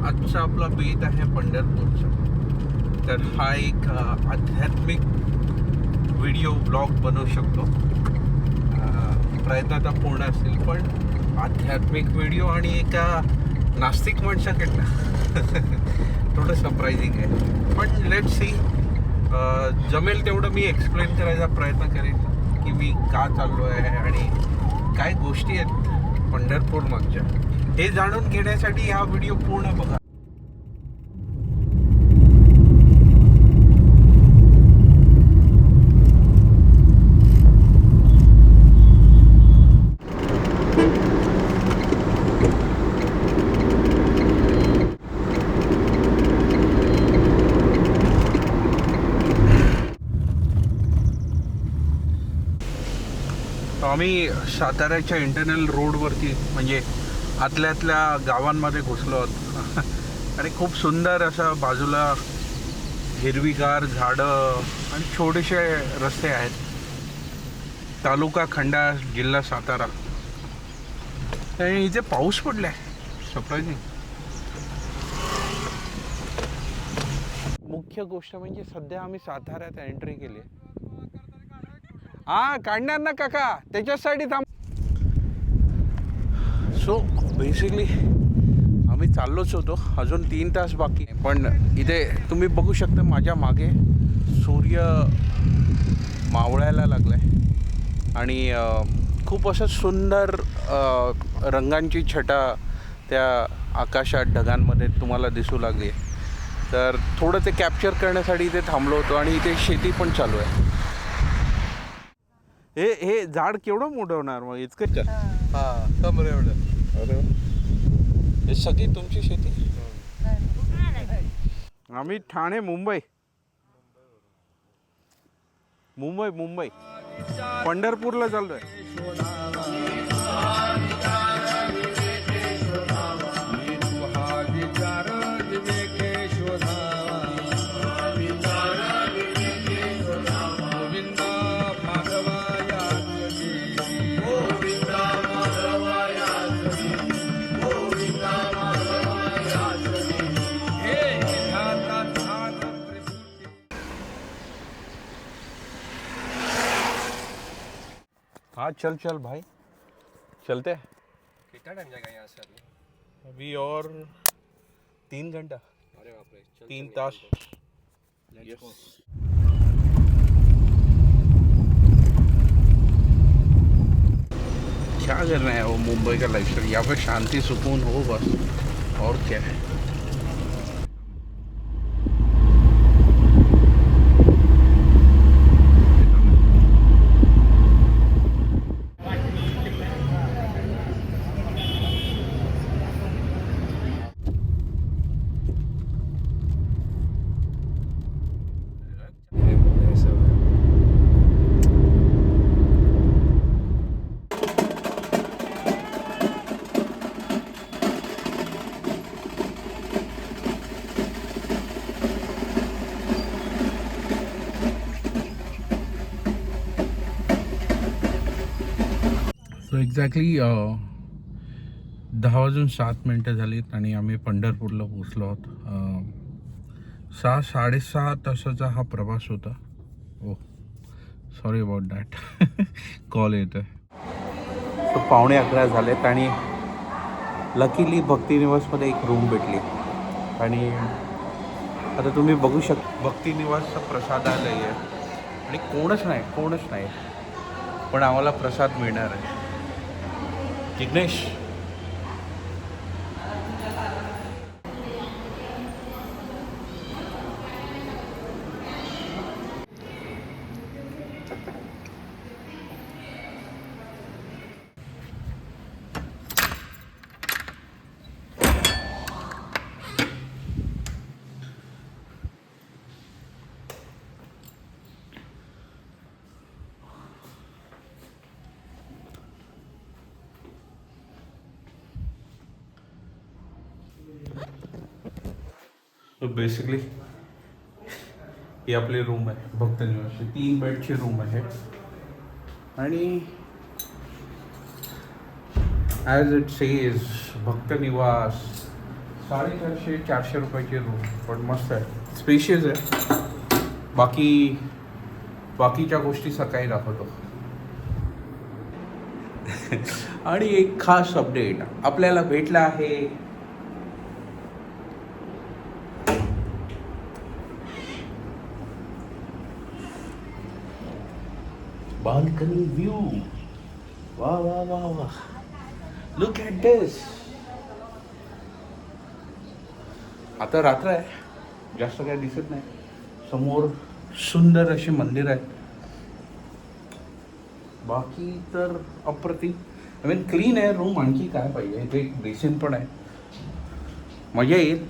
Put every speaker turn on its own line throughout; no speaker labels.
आजचा आपला बेत आहे पंढरपूरचा. तर हा एक आध्यात्मिक व्हिडिओ ब्लॉग बनवू शकतो. प्रयत्न तर पूर्ण असतील, पण आध्यात्मिक व्हिडिओ आणि एका नास्तिक माणसाकडनं थोडं सरप्रायझिंग आहे. पण लेट सी, जमेल तेवढं मी एक्सप्लेन करायचा प्रयत्न करेन की मी का चाललो आहे आणि काय गोष्टी आहेत पंढरपूर मागच्या. हे जाणून घेण्यासाठी हा व्हिडिओ पूर्ण बघा. आम्ही साताऱ्याच्या इंटरनल रोडवरती म्हणजे आतल्या गावांमध्ये घुसलो आहोत आणि खूप सुंदर असं बाजूला हिरवीगार झाडं आणि छोटेसे रस्ते आहेत. तालुका खंडा, जिल्हा सातारा. आणि इथे पाऊस पडलाय, सरप्रायझिंग. मुख्य गोष्ट म्हणजे सध्या आम्ही साताऱ्यात एंट्री केली. हा काढणार ना काका, त्याच्यासाठी थांब. सो बेसिकली आम्ही चाललोच होतो, अजून 3 तास बाकी. पण इथे तुम्ही बघू शकता माझ्या मागे सूर्य मावळायला लागला आहे आणि खूप असं सुंदर रंगांची छटा त्या आकाशात ढगांमध्ये तुम्हाला दिसू लागली. तर थोडं ते कॅप्चर करण्यासाठी इथे थांबलो होतो आणि इथे शेती पण चालू आहे. हे झाड केवढं मोठं होणार मग इतकं?
कमरे एवढं.
अरे, हे सगळी तुमची शेती? आम्ही ठाणे, मुंबई पंढरपूरला चाललोय. हाँ चल भाई, चलते हैं.
कितना टाइम जाएगा यहाँ से
अभी और 3 घंटा.
अरे बाप रे,
3 तास. क्या करना है वो मुंबई का लाइफस्टाइल. यहाँ पे शांति सुकून हो बस, और क्या है. सो एक्झॅक्टली 10:07 झालीत आणि आम्ही पंढरपूरला पोचलो आहोत. 6-6.5 तासाचा हा प्रवास होता. ओ सॉरी अबाउट दॅट. कॉल येतो आहे. सो 11:15 झालेत आणि लकीली भक्तिनिवासमध्ये एक रूम भेटली. आणि आता तुम्ही बघू शकता भक्तिनिवासचं प्रसादालय आहे आणि कोणच नाही, पण आम्हाला प्रसाद मिळणार आहे. जिग्नेश, तो बेसिकली ही आपली रूम आहे भक्तनिवासची. 3 बेडची रूम आहे आणि ॲज इट सेज भक्तनिवास ₹450-400 रुपयाची रूम, पण मस्त आहे, स्पेशियस आहे. बाकीच्या गोष्टी सकाळी दाखवतो. आणि एक खास अपडेट आपल्याला भेटला आहे. Balcony view. वा वा वा वा, लुक ॲट दिस. आता रात्र आहे, जास्त काही दिसत नाही. समोर सुंदर अशी मंदिर आहेत. बाकी तर अप्रतिम. आय मीन क्लीन आहे रूम. आणखी काय पाहिजे. इथे एक बेसिन पण आहे, मजा येईल.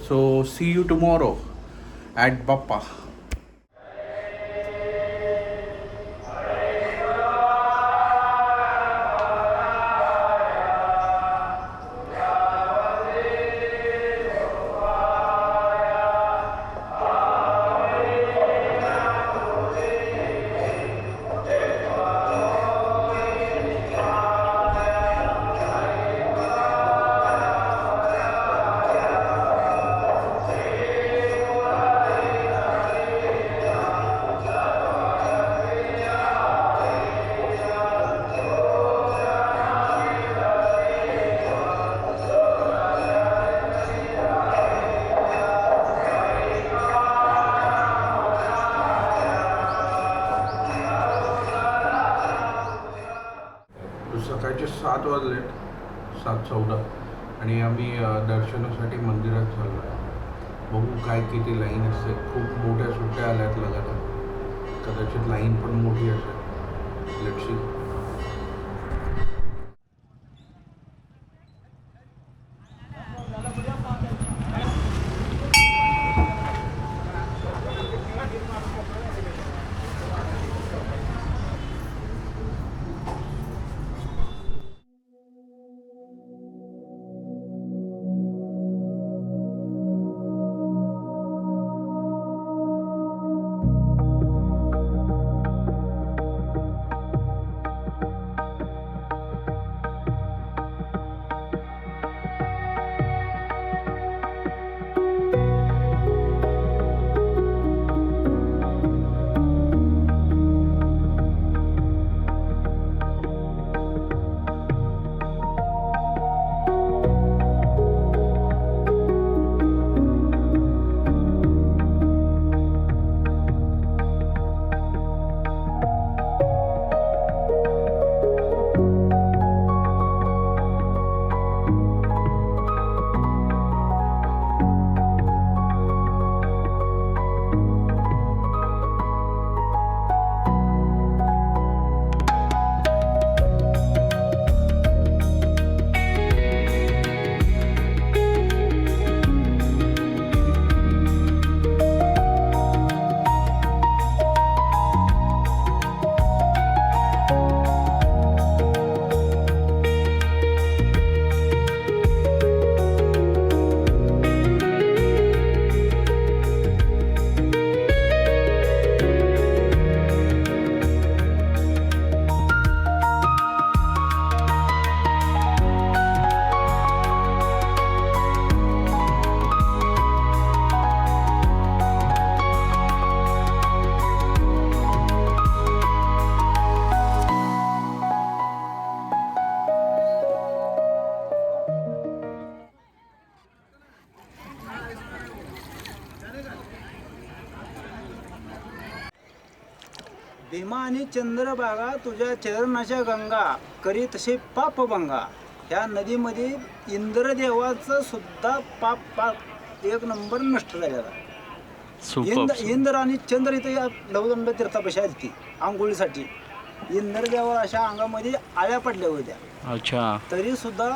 So see you tomorrow at Bappa. सकाळचे 7 वाजले, 7:14, आणि आम्ही दर्शनासाठी मंदिरात चाललो आहे. बघू काय किती लाईन असते. खूप मोठ्या सुट्ट्या आल्यात लगातार, कदाचित लाईन पण मोठी असेल. Let's see.
भीमा आणि चंद्रभागा तुझ्या चरणाच्या गंगा करी तसे पाप भंगा. ह्या नदीमध्ये इंद्रदेवाचं सुद्धा पाप एक नंबर नष्ट झालेला. इंद्र आणि चंद्र इथे या लवदंड तीर्थापाशी आली ती आंघोळीसाठी. इंद्रदेवा अशा अंगामध्ये आळ्या पडल्या होत्या.
अच्छा.
तरी सुद्धा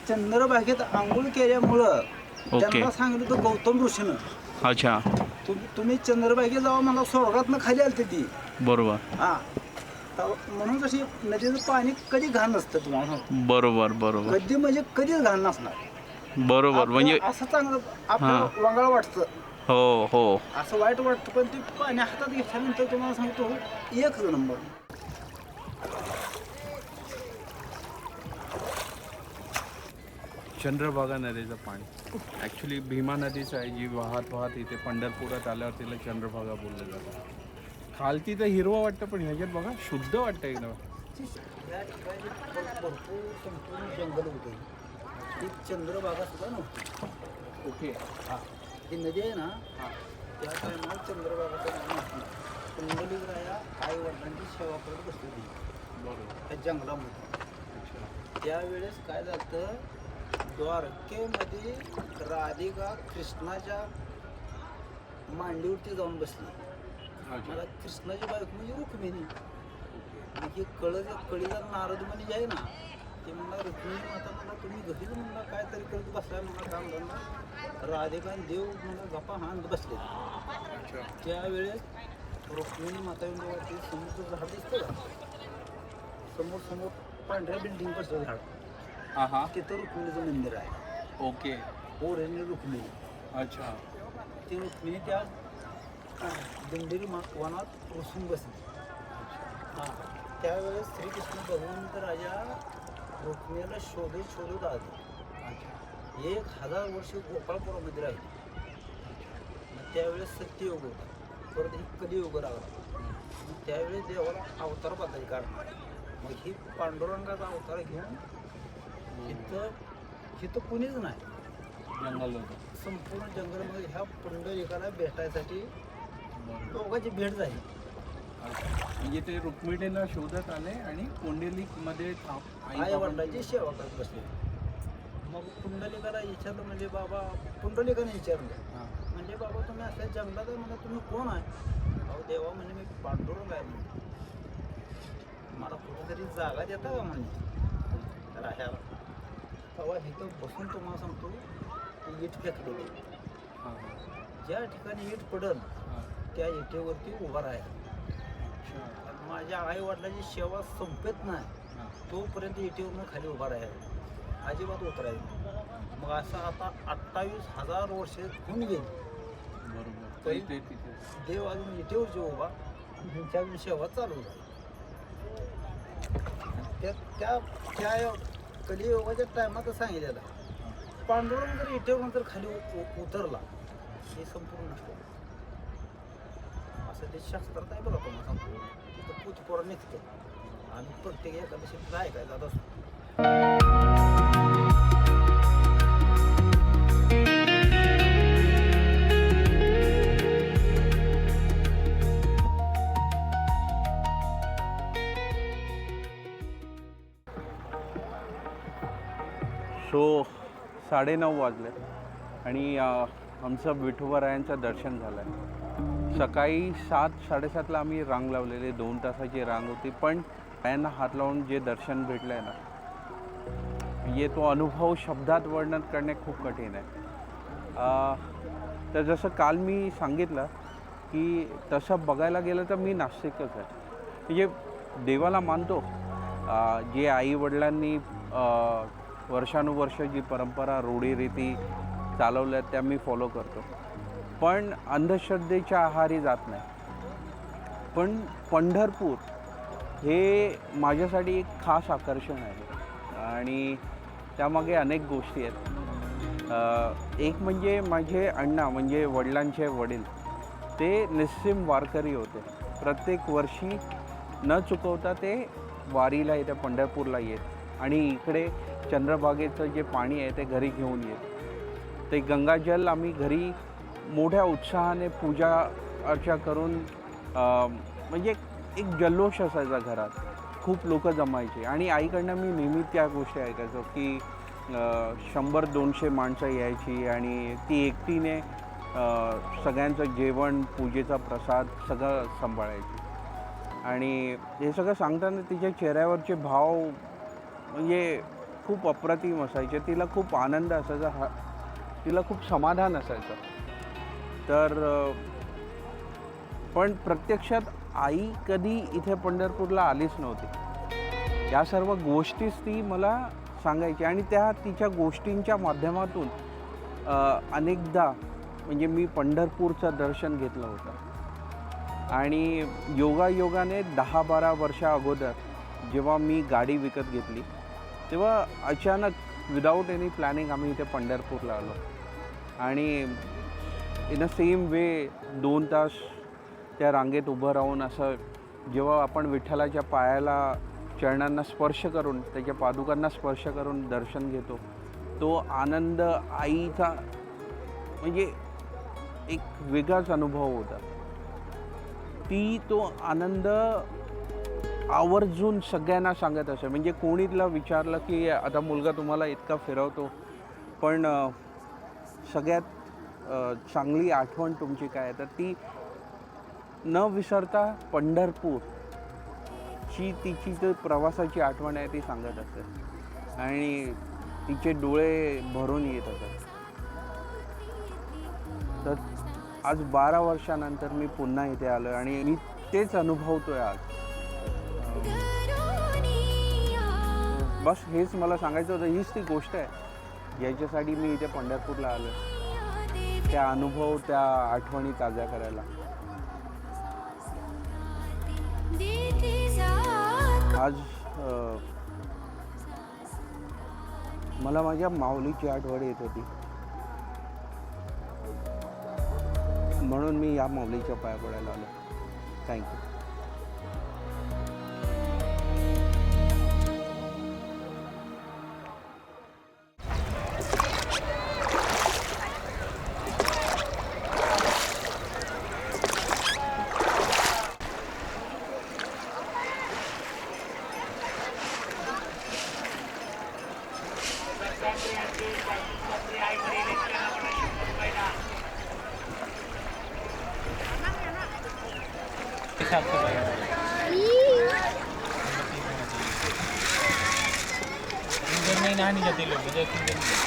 चंद्रभागेत आंघोळ केल्यामुळं त्यांना सांगितलं तर गौतम ऋषीनं,
अच्छा,
तुम्ही चंद्रभागेत जावा, मला स्वर्गातनं खाली आलते ती.
बरोबर.
हा, म्हणून कशी नदीचं पाणी कधी घाण नसतं तुम्हाला.
बरोबर बरोबर.
कधी म्हणजे कधीच घाण नसणार.
बरोबर. म्हणजे
असं चांगलं आपलं वंगाळ वाटतं.
हो हो,
असं वाईट वाटतं, पण ते पाणी हातात घेतल्यानंतर तुम्हाला सांगतो एक नंबर.
चंद्रभागा नदीचं पाणी ॲक्च्युली भीमा नदीचं आहे, जी वाहत वाहत इथे पंढरपुरात आल्यावर तिला चंद्रभागा बोललं जातं. खालती तर हिरवं वाटतं, पण ह्याच्यात बघा शुद्ध वाटतं एकदम.
या ठिकाणी भरपूर संपूर्ण जंगल होते. ही चंद्रभागा सुद्धा नव्हती.
ओके.
हां, ही नदी आहे ना,
हां.
त्या टायमाला चंद्रभागाचं नाव नव्हती. कुंडलिकराया आई वडिलांची सेवा करत बसलेली
बरोबर.
त्या जंगलामध्ये. त्यावेळेस काय झालं, द्वारकेमध्ये राधिका कृष्णाच्या मांडीवरती जाऊन बसली. मला कृष्णाची बायको म्हणजे रुक्मिणी. ही कळीला नारद मुनी जे आहे ना, ते म्हणला रुक्मिणी माता मला तुम्ही घरीच म्हणला काय तरी करत बसलाय, मला काम धंदा. राधिका आणि देव म्हणून गप्पा हात बसले. त्यावेळेस रुक्मिणी माता येऊन समोरचं झाड दिसतं का, समोर पांढऱ्या बिल्डिंग बसलं झाड,
हां.
तिथं रुक्मिणीचं मंदिर आहे.
ओके.
ओरेने रुक्मिणी.
अच्छा.
ती रुक्मिणी त्या दिंडेरी वनात रुसून बसली. हां, त्यावेळेस श्रीकृष्ण भगवंत राजा रुक्मिणीला शोधत आले. 1000 वर्ष गोपाळपुरामध्ये राहिले. मग त्यावेळेस सत्ययुग होता, परत ही कलियुग लागला. मग त्यावेळेस देवाला अवतार बदल काढणार. मग ही पांडुरंगाचा अवतार घेऊन इथं कुणीच नाही,
जंगल होतं.
संपूर्ण जंगलमध्ये ह्या पुंडलिकाला भेटायसाठी दोघांची भेट झाली.
म्हणजे ते रुक्मिणीला शोधत आले आणि पुंडलिकमध्ये
आई वडिलांची सेवा करत बसले. मग पुंडलिकाला विचारलं, म्हणजे बाबा, पुंडलिकाने विचारलं, म्हणजे बाबा तुम्ही असल्या जंगलात आहे, म्हणजे तुम्ही कोण आहे? अहो देवा, म्हणजे मी पांडुरंग आहे, म्हणजे मला कुठेतरी जागा देता का म्हणजे राहायला. तेव्हा इथं बसून तुम्हाला सांगतो, ती ईट फेकलेली. ज्या ठिकाणी ईट पडल त्या इटेवरती उभा राहायला. माझ्या आई वडिलांची सेवा संपत नाही तोपर्यंत इटेवरून खाली उभा राहायला, अजिबात उतरायचं. मग असं आता 28,000 वर्षे होऊन गेली.
बरोबर.
तरी
ते तिथे
देव अजून इटेवरची उभा, त्यांच्या अजून सेवा चालू झाली. त्या कलियुगाच्या टायमात सांगितलेलं, पांडुरंग जर इटेवरून जर खाली उतरला हे संपूर्ण नसतं. असं ते शास्त्रात आहे बघा. तुम्हाला सांगतो, तिथं पुतपोरा निघतं आणि प्रत्येक एकादशीत ऐकायला जात असतो.
सो 9:30 वाजले आणि आमचं विठोबारायांचं दर्शन झालं आहे. सकाळी 7-7:30ला आम्ही रांग लावलेली, 2 तासाची रांग होती, पण पायांना हात लावून जे दर्शन भेटलं आहे ना, म्हणजे तो अनुभव शब्दात वर्णन करणे खूप कठीण आहे. तर जसं काल मी सांगितलं की तसं बघायला गेलं तर मी नास्तिकच आहे. म्हणजे देवाला मानतो, जे आईवडिलांनी वर्षानुवर्ष जी परंपरा रूढीरीती चालवल्या त्या मी फॉलो करतो, पण अंधश्रद्धेच्या आहारी जात नाही. पण पंढरपूर हे माझ्यासाठी एक खास आकर्षण आहे आणि त्यामागे अनेक गोष्टी आहेत. एक म्हणजे माझे अण्णा, म्हणजे वडिलांचे वडील, ते निस्सीम वारकरी होते. प्रत्येक वर्षी न चुकवता ते वारीला येते, पंढरपूरला येत आणि इकडे चंद्रभागेचं जे पाणी आहे ते घरी घेऊन येत. ते गंगाजल आम्ही घरी मोठ्या उत्साहाने पूजा अर्चा करून, म्हणजे एक जल्लोष असायचा घरात, खूप लोक जमायचे. आणि आईकडनं मी नेहमी त्या गोष्टी ऐकायचो की 100-200 माणसं यायची आणि ती एकटीने सगळ्यांचं जेवण, पूजेचा प्रसाद सगळं सांभाळायची. आणि हे सगळं सांगताना तिच्या चेहऱ्यावरचे भाव म्हणजे खूप अप्रतिम असायचे. तिला खूप आनंद असायचा, तिला खूप समाधान असायचं. तर पण प्रत्यक्षात आई कधी इथे पंढरपूरला आलीच नव्हती. या सर्व गोष्टीच ती मला सांगायची आणि त्या तिच्या गोष्टींच्या माध्यमातून अनेकदा म्हणजे मी पंढरपूरचं दर्शन घेतलं होतं. आणि योगायोगाने 10-12 वर्षा अगोदर जेव्हा मी गाडी विकत घेतली तेव्हा अचानक विदाऊट एनी प्लॅनिंग आम्ही इथे पंढरपूरला आलो आणि इन अ सेम वे 2 तास त्या रांगेत उभं राहून असं जेव्हा आपण विठ्ठलाच्या पायाला चरणांना स्पर्श करून त्याच्या पादुकांना स्पर्श करून दर्शन घेतो तो आनंद आईचा म्हणजे एक वेगळाच अनुभव होता. ती तो आनंद आवर्जून सगळ्यांना सांगत असे. म्हणजे कोणी तिला विचारलं की आता मुलगा तुम्हाला इतका फिरवतो पण सगळ्यात चांगली आठवण तुमची काय, तर ती न विसरता पंढरपूरची तिची जो प्रवासाची आठवण आहे ती सांगत असते आणि तिचे डोळे भरून येत असतात. तर आज 12 वर्षानंतर मी पुन्हा इथे आलो आणि मी तेच अनुभवतोय आज. बस हेच मला सांगायचं होतं. हीच ती गोष्ट आहे ज्याच्यासाठी मी इथे पंढरपूरला आलो, त्या अनुभव त्या आठवणी ताज्या करायला. आज मला माझ्या माऊलीची आठवण येत होती म्हणून मी या माऊलीच्या पाया पडायला आलो. थँक्यू.
नहीं जाते लोग